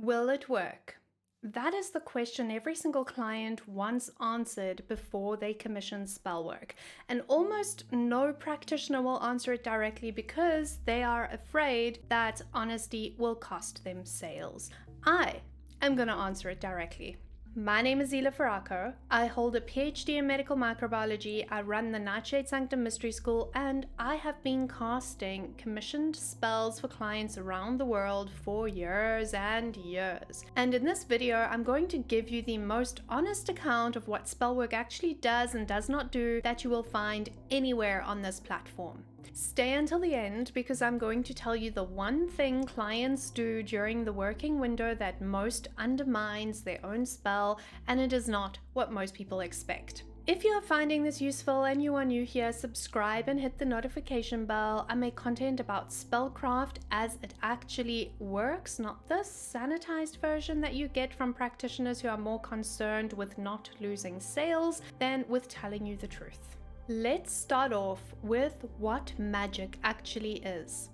Will it work? That is the question every single client wants answered before they commission Spellwork. And almost no practitioner will answer it directly because they are afraid that honesty will cost them sales. I am going to answer it directly. My name is Zela Feraco. I hold a PhD in Medical Microbiology. I run the Nightshade Sanctum Mystery School, and I have been casting commissioned spells for clients around the world for years and years. And in this video, I'm going to give you the most honest account of what Spellwork actually does and does not do that you will find anywhere on this platform. Stay until the end because I'm going to tell you the one thing clients do during the working window that most undermines their own spell, and it is not what most people expect. If you are finding this useful and you are new here, subscribe and hit the notification bell. I make content about spellcraft as it actually works, not the sanitized version that you get from practitioners who are more concerned with not losing sales than with telling you the truth. Let's start off with what magic actually is.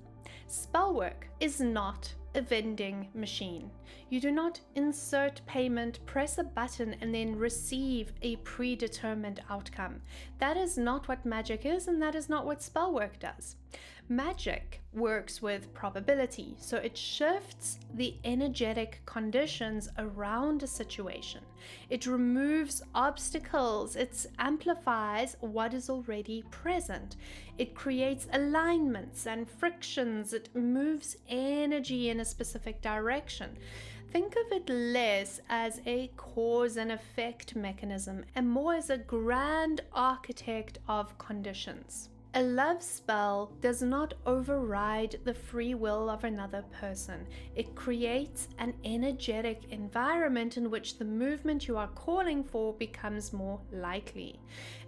Spellwork is not a vending machine. You do not insert payment, press a button, and then receive a predetermined outcome. That is not what magic is, and that is not what Spellwork does. Magic works with probability, so it shifts the energetic conditions around a situation. It removes obstacles, it amplifies what is already present. It creates alignments and frictions, it moves energy in a specific direction. Think of it less as a cause and effect mechanism and more as a grand architect of conditions. A love spell does not override the free will of another person. It creates an energetic environment in which the movement you are calling for becomes more likely.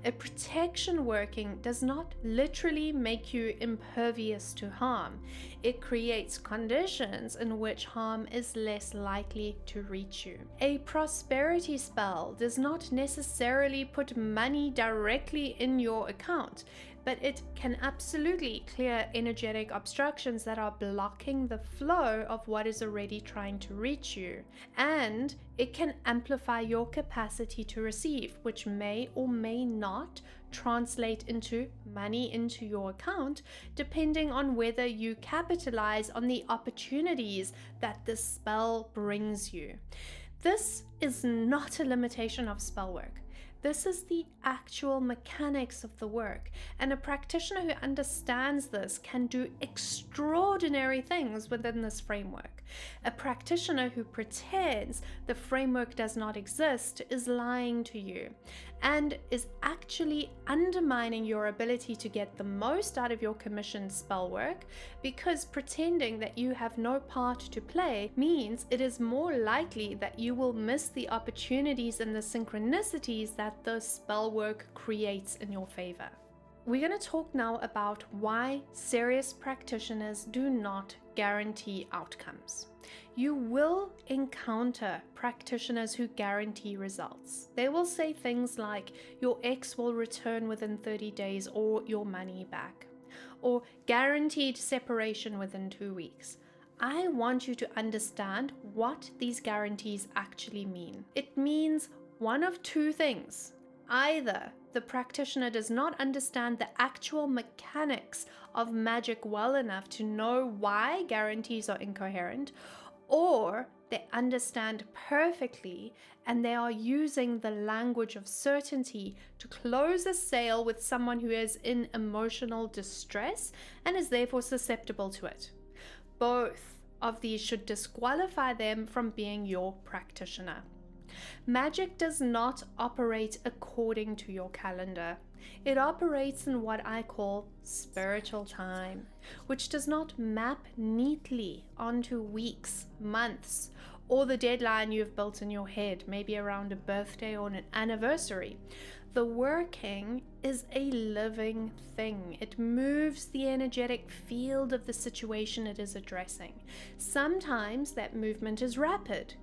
A protection working does not literally make you impervious to harm. It creates conditions in which harm is less likely to reach you. A prosperity spell does not necessarily put money directly in your account, but it can absolutely clear energetic obstructions that are blocking the flow of what is already trying to reach you. And it can amplify your capacity to receive, which may or may not translate into money into your account, depending on whether you capitalize on the opportunities that the spell brings you. This is not a limitation of Spellwork. This is the actual mechanics of the work, and a practitioner who understands this can do extraordinary things within this framework. A practitioner who pretends the framework does not exist is lying to you and is actually undermining your ability to get the most out of your commissioned spell work, because pretending that you have no part to play means it is more likely that you will miss the opportunities and the synchronicities that the spell work creates in your favor. We're going to talk now about why serious practitioners do not guarantee outcomes. You will encounter practitioners who guarantee results. They will say things like, your ex will return within 30 days or your money back, or guaranteed separation within 2 weeks. I want you to understand what these guarantees actually mean. It means one of two things. Either the practitioner does not understand the actual mechanics of magic well enough to know why guarantees are incoherent, or they understand perfectly and they are using the language of certainty to close a sale with someone who is in emotional distress and is therefore susceptible to it. Both of these should disqualify them from being your practitioner. Magic does not operate according to your calendar. It operates in what I call spiritual time, which does not map neatly onto weeks, months, or the deadline you've built in your head, maybe around a birthday or an anniversary. The working is a living thing. It moves the energetic field of the situation it is addressing. Sometimes that movement is rapid,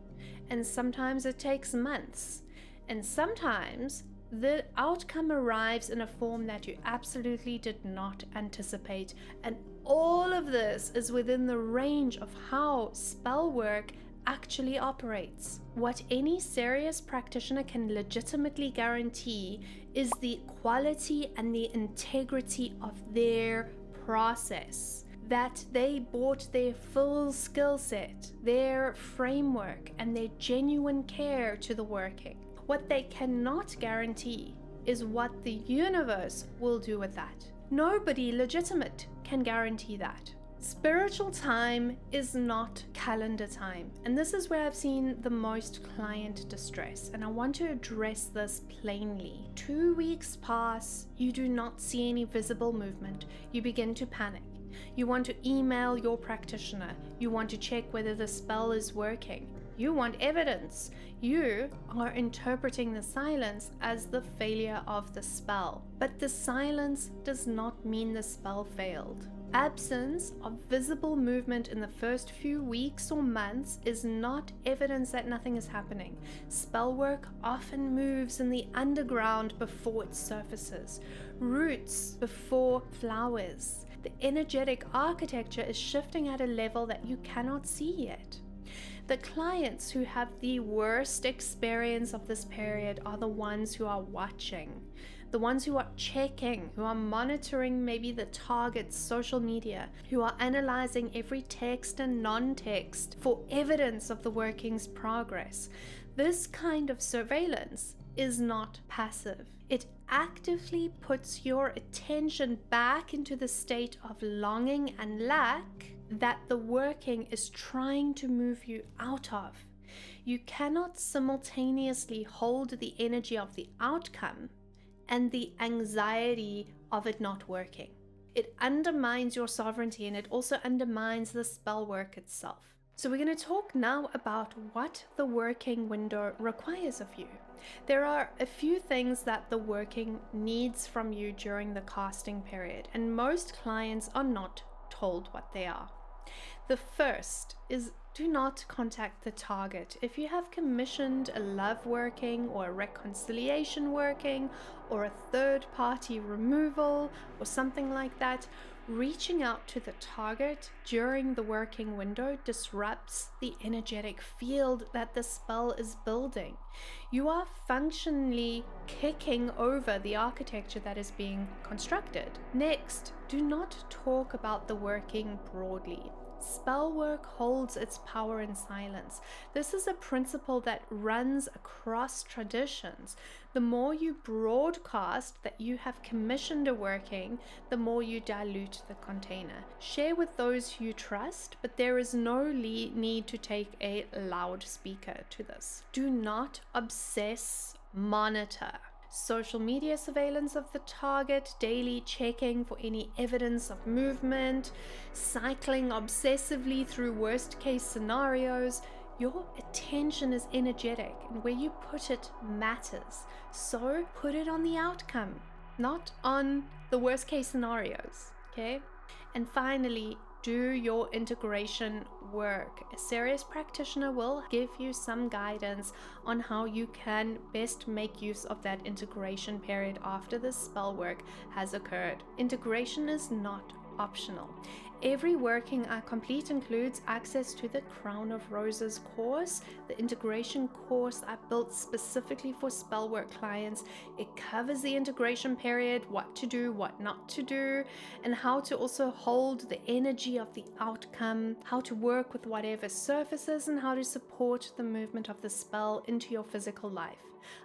and sometimes it takes months, and sometimes the outcome arrives in a form that you absolutely did not anticipate. And all of this is within the range of how spell work actually operates. What any serious practitioner can legitimately guarantee is the quality and the integrity of their process. That they brought their full skill set, their framework, and their genuine care to the working. What they cannot guarantee is what the universe will do with that. Nobody legitimate can guarantee that. Spiritual time is not calendar time, and this is where I've seen the most client distress, and I want to address this plainly. 2 weeks pass, you do not see any visible movement, you begin to panic. You want to email your practitioner. You want to check whether the spell is working. You want evidence. You are interpreting the silence as the failure of the spell. But the silence does not mean the spell failed. Absence of visible movement in the first few weeks or months is not evidence that nothing is happening. Spell work often moves in the underground before it surfaces. Roots before flowers. The energetic architecture is shifting at a level that you cannot see yet. The clients who have the worst experience of this period are the ones who are watching, the ones who are checking, who are monitoring maybe the target's social media, who are analyzing every text and non-text for evidence of the working's progress. This kind of surveillance is not passive. It actively puts your attention back into the state of longing and lack that the working is trying to move you out of. You cannot simultaneously hold the energy of the outcome and the anxiety of it not working. It undermines your sovereignty, and it also undermines the spell work itself. So we're going to talk now about what the working window requires of you. There are a few things that the working needs from you during the casting period, and most clients are not told what they are. The first is, do not contact the target. If you have commissioned a love working or a reconciliation working or a third party removal or something like that, reaching out to the target during the working window disrupts the energetic field that the spell is building. You are functionally kicking over the architecture that is being constructed. Next, do not talk about the working broadly. Spell work holds its power in silence. This is a principle that runs across traditions. The more you broadcast that you have commissioned a working, the more you dilute the container. Share with those you trust, but there is no need to take a loudspeaker to this. Do not obsess, monitor. Social media surveillance of the target, daily checking for any evidence of movement, cycling obsessively through worst case scenarios. Your attention is energetic, and where you put it matters. So put it on the outcome, not on the worst case scenarios, okay? And finally, do your integration work. A serious practitioner will give you some guidance on how you can best make use of that integration period after the spell work has occurred. Integration is not optional. Every working I complete includes access to the Crown of Roses course, the integration course I built specifically for spellwork clients. It covers the integration period, what to do, what not to do, and how to also hold the energy of the outcome, how to work with whatever surfaces, and how to support the movement of the spell into your physical life.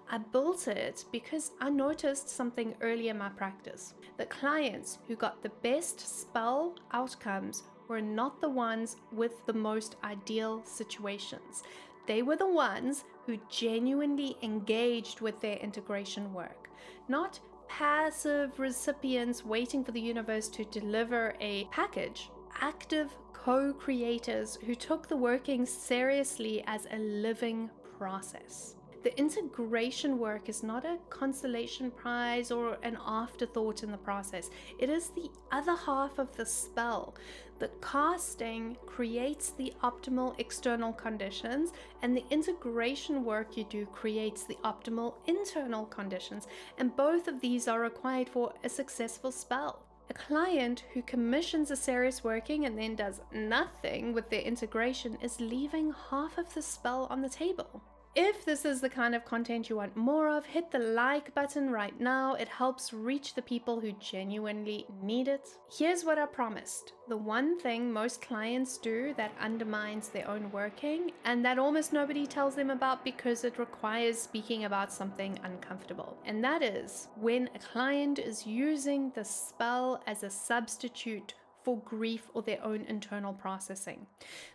I built it because I noticed something early in my practice. The clients who got the best spell outcomes were not the ones with the most ideal situations. They were the ones who genuinely engaged with their integration work, not passive recipients waiting for the universe to deliver a package. Active co-creators who took the working seriously as a living process. The integration work is not a consolation prize or an afterthought in the process. It is the other half of the spell. The casting creates the optimal external conditions, and the integration work you do creates the optimal internal conditions. And both of these are required for a successful spell. A client who commissions a serious working and then does nothing with their integration is leaving half of the spell on the table. If this is the kind of content you want more of, hit the like button right now. It helps reach the people who genuinely need it. Here's what I promised. The one thing most clients do that undermines their own working and that almost nobody tells them about because it requires speaking about something uncomfortable. And that is when a client is using the spell as a substitute for grief or their own internal processing.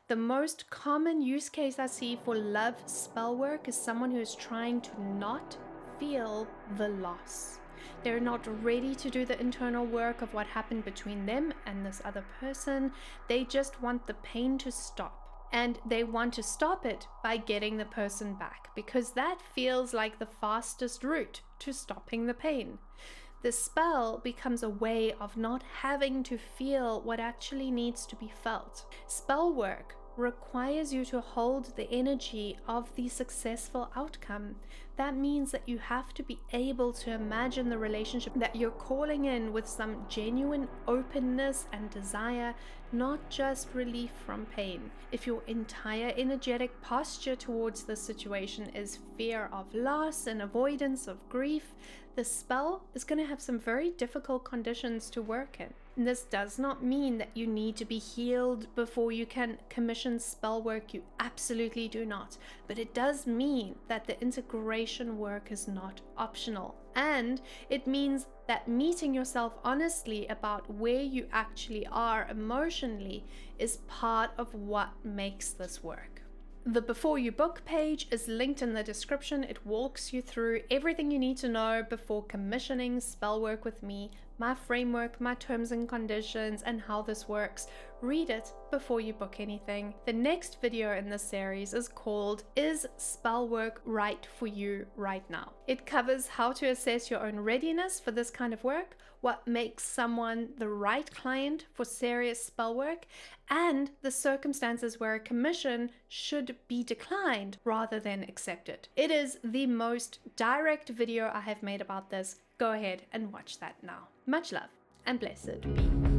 The most common use case I see for love spell work is someone who is trying to not feel the loss. They're not ready to do the internal work of what happened between them and this other person. They just want the pain to stop. And they want to stop it by getting the person back because that feels like the fastest route to stopping the pain. The spell becomes a way of not having to feel what actually needs to be felt. Spell work requires you to hold the energy of the successful outcome. That means that you have to be able to imagine the relationship that you're calling in with some genuine openness and desire, not just relief from pain. If your entire energetic posture towards the situation is fear of loss and avoidance of grief, the spell is going to have some very difficult conditions to work in. And this does not mean that you need to be healed before you can commission spell work. You absolutely do not. But it does mean that the integration work is not optional. And it means that meeting yourself honestly about where you actually are emotionally is part of what makes this work. The Before You Book page is linked in the description. It walks you through everything you need to know before commissioning spell work with me, my framework, my terms and conditions, and how this works. Read it before you book anything. The next video in this series is called Is Spell Work Right for You Right Now? It covers how to assess your own readiness for this kind of work, what makes someone the right client for serious spell work, and the circumstances where a commission should be declined rather than accepted. It is the most direct video I have made about this. Go ahead and watch that now. Much love and blessed be.